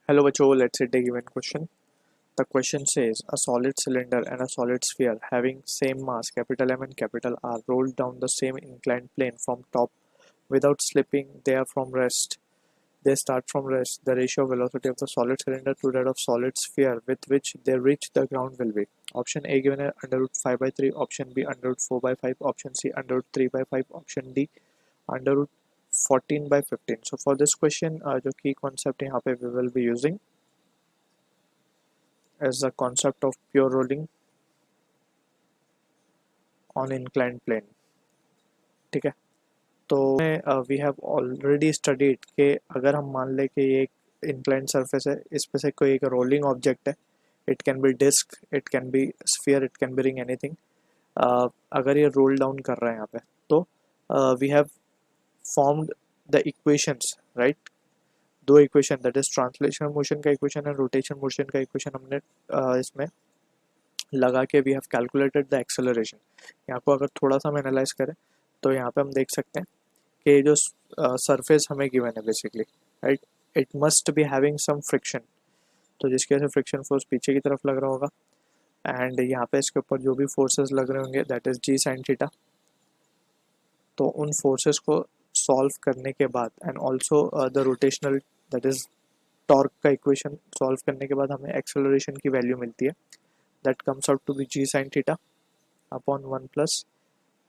Hello बच्चों, let's take a given question. The question says a solid cylinder and a solid sphere having same mass capital M and capital R rolled down the same inclined plane from top without slipping there from rest. They start from rest. The ratio of velocity of the solid cylinder to that of solid sphere with which they reach the ground will be. Option A given है under root 5 by 3, option B under root 4 by 5, option C under root 3 by 5, option D under root 14 by 15. So for this question, जो key concept यहाँ पे we will be using as the concept of pure rolling on inclined plane. ठीक है, तो we have already studied कि अगर हम मान लें कि ये एक इंक्लाइंड सरफेस है, इस पे से कोई एक रोलिंग ऑब्जेक्ट है, it can be disc, it can be sphere, it can be ring, anything, अगर ये रोल डाउन कर रहा है यहाँ पे तो we have formed the equations, right. दो equation, that is translation motion का इक्वेशन एंड रोटेशन मोशन का इक्वेशन हमने इसमें लगा के we have calculated the acceleration. यहाँ को अगर थोड़ा सा हम एनालाइज करें तो यहाँ पे हम देख सकते हैं कि जो सरफेस हमें गिवन है basically, right, it must be having some friction. तो जिसकी वजह से फ्रिक्शन फोर्स पीछे की तरफ लग रहा होगा एंड यहाँ पे इसके ऊपर जो भी फोर्सेस लग रहे होंगे that is g sine theta. तो उन फोर्सेस को सॉल्व करने के बाद and also the rotational that is torque का इक्वेशन सॉल्व करने के बाद हमें एक्सेलरेशन की वैल्यू मिलती है. That comes out to be g sine theta upon 1 plus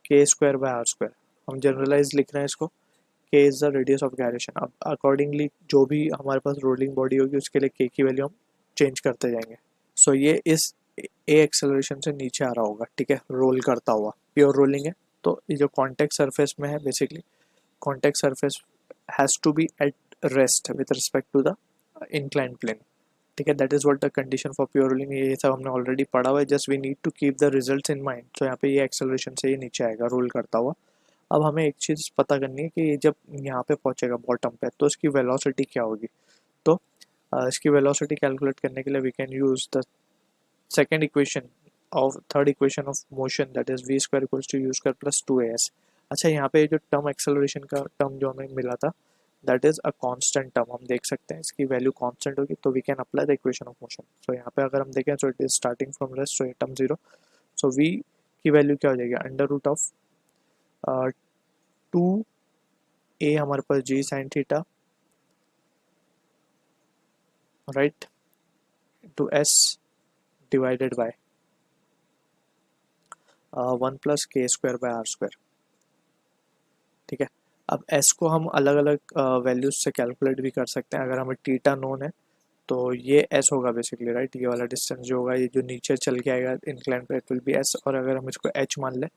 k square by r square. हम जनरलाइज लिख रहे हैं इसको, k is the radius of gyration. अब अकॉर्डिंगली जो भी हमारे पास रोलिंग बॉडी होगी उसके लिए के की वैल्यू हम चेंज करते जाएंगे. सो ये इस ए एक्सेलरेशन से नीचे आ रहा होगा, ठीक है, रोल करता हुआ, प्योर रोलिंग है. तो ये जो कॉन्टेक्ट सरफेस में है basically, contact surface has to be at rest with respect to the inclined plane. ठीक है, that is what the condition for pure rolling. ये सब हमने ऑलरेडी पढ़ा हुआ है, just we need to keep the results in mind. तो यहाँ पे ये एक्सेलरेशन से ये नीचे आएगा रोल करता हुआ. अब हमें एक चीज़ पता करनी है कि ये जब यहाँ पे पहुँचेगा बॉटम पे तो इसकी वेलोसिटी क्या होगी. तो इसकी वेलोसिटी कैलकुलेट करने के लिए we can use the second equation of third equation of motion that is v square equals to u square plus 2as. अच्छा, यहाँ पे जो टर्म एक्सेलरेशन का टर्म जो हमें मिला था that is a constant term. हम देख सकते हैं इसकी वैल्यू कांस्टेंट होगी तो we can apply the equation of motion. So यहाँ पे अगर हम देखें तो it is starting from rest, so ये टर्म जीरो. सो वी की वैल्यू क्या हो जाएगी, अंडर रूट ऑफ 2a हमारे पास g sine theta, right, two s divided by 1 plus k square by r square. ठीक है, अब s को हम अलग अलग वैल्यूज से कैलकुलेट भी कर सकते हैं. अगर हमें थीटा नोन है तो ये s होगा बेसिकली, राइट. ये वाला डिस्टेंस जो होगा, ये जो नीचे चल के आएगा इंक्लाइन पे, इट विल बी s. और अगर हम इसको h मान लें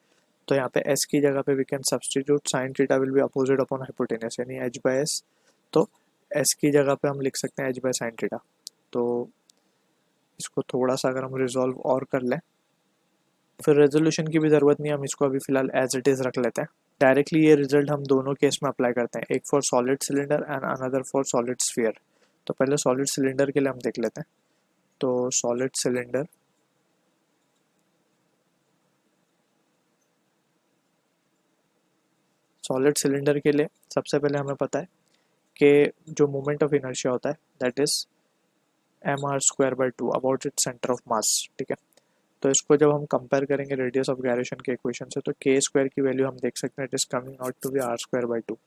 तो यहाँ पे s की जगह पे we can substitute sine theta will be opposite upon hypotenuse, यानी h बाय s. तो s की जगह पे हम लिख सकते हैं h बाय साइन थीटा. तो इसको थोड़ा सा अगर हम रिजॉल्व और कर लें, फिर रेजोल्यूशन की भी ज़रूरत नहीं है, हम इसको अभी फिलहाल एज इट इज़ रख लेते हैं. डायरेक्टली ये रिजल्ट हम दोनों केस में अप्लाई करते हैं, एक for solid cylinder and another for solid sphere. तो पहले सॉलिड सिलेंडर के लिए हम देख लेते हैं. तो सॉलिड सिलेंडर के लिए सबसे पहले हमें पता है कि जो मोमेंट ऑफ इनर्शिया होता है that is m r square by two about it centre of mass. ठीक है, तो इसको जब हम कंपेयर करेंगे रेडियस ऑफ गायरेशन के इक्वेशन से तो के स्क्वायर की वैल्यू हम देख सकते हैं it is coming out to be r square by two.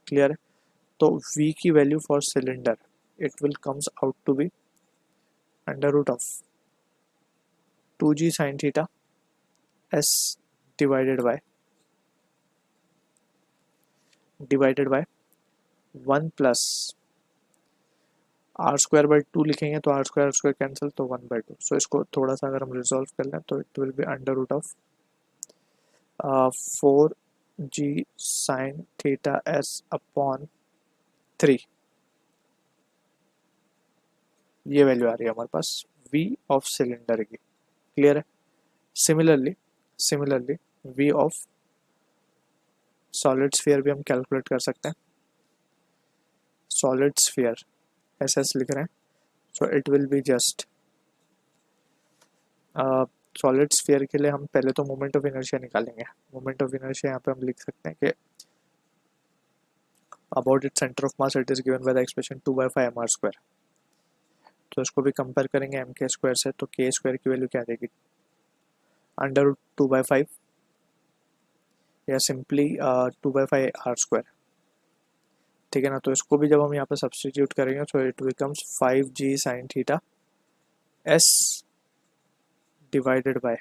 Clear है. तो v की value for cylinder it will comes out to be under root of 2g sine theta s divided by 1 plus r square by two लिखेंगे तो are square cancel, तो 1 by two. सो इसको थोड़ा सा अगर हम रिजॉल्व कर लें तो it will be under root of 4g sine theta s upon 3. ये वैल्यू आ रही है हमारे पास v ऑफ सिलेंडर की. क्लियर है. Similarly v of solid sphere भी हम कैलकुलेट कर सकते हैं. सॉलिड स्फीयर ऐसा लिख रहे हैं, सो it will be just solid sphere के लिए हम पहले तो मोमेंट ऑफ इनर्शिया निकालेंगे. मोमेंट ऑफ इनर्शिया यहाँ पे हम लिख सकते हैं कि about it centre of mass it is given by the expression 2/5 mr²। तो इसको भी कंपेयर करेंगे mk² से, तो k² की वैल्यू क्या देगी, √2/5 या सिंपली 2/5 r²। ठीक है ना। तो इसको भी जब हम यहाँ पे सब्सटीट्यूट करेंगे तो it becomes 5g sin theta s divided bye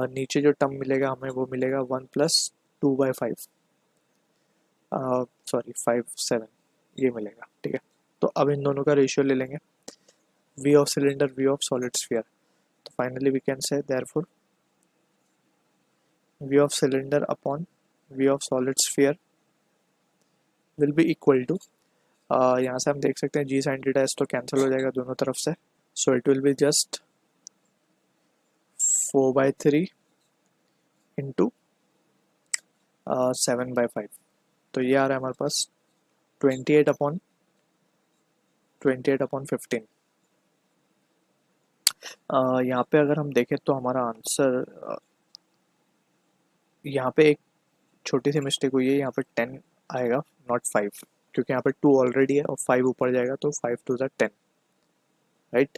नीचे जो टर्म मिलेगा हमें वो मिलेगा 1 + 2/5 सॉरी 5/7 ये मिलेगा। ठीक है। तो अब इन दोनों का रेशियो ले लेंगे, v of cylinder v of solid sphere. तो finally we can say therefore v of cylinder upon v of solid sphere will be equal to, यहाँ से हम देख सकते हैं g sin थीटा s तो कैंसिल हो जाएगा दोनों तरफ से, so it will be just 4/3 into 7/5। तो ये आ रहा है हमारे पास 28/15। यहाँ पे अगर हम देखें तो हमारा आंसर यहाँ पे एक छोटी सी मिस्टेक हुई है, यहाँ पे 10 आएगा नॉट 5, क्योंकि यहाँ पे 2 ऑलरेडी है और 5 ऊपर जाएगा तो 5 2 ज़ा 10, राइट।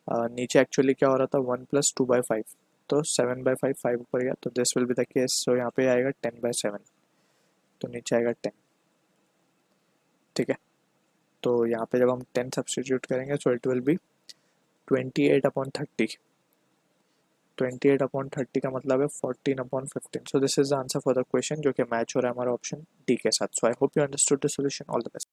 नीचे एक्चुअली क्या हो रहा था 1 + 2/5, तो 7/5 5 ऊपर गया तो this will be the case. So यहाँ पे आएगा 10/7, तो नीचे आएगा 10। ठीक है। तो यहाँ पे जब हम 10 सब्सटीट्यूट करेंगे सो इट विल बी 28/30। 28/30 का मतलब है 14/15। So this is the answer for the question, जो कि मैच हो रहा है हमारा ऑप्शन डी के साथ। So I hope you understood the solution. All the best.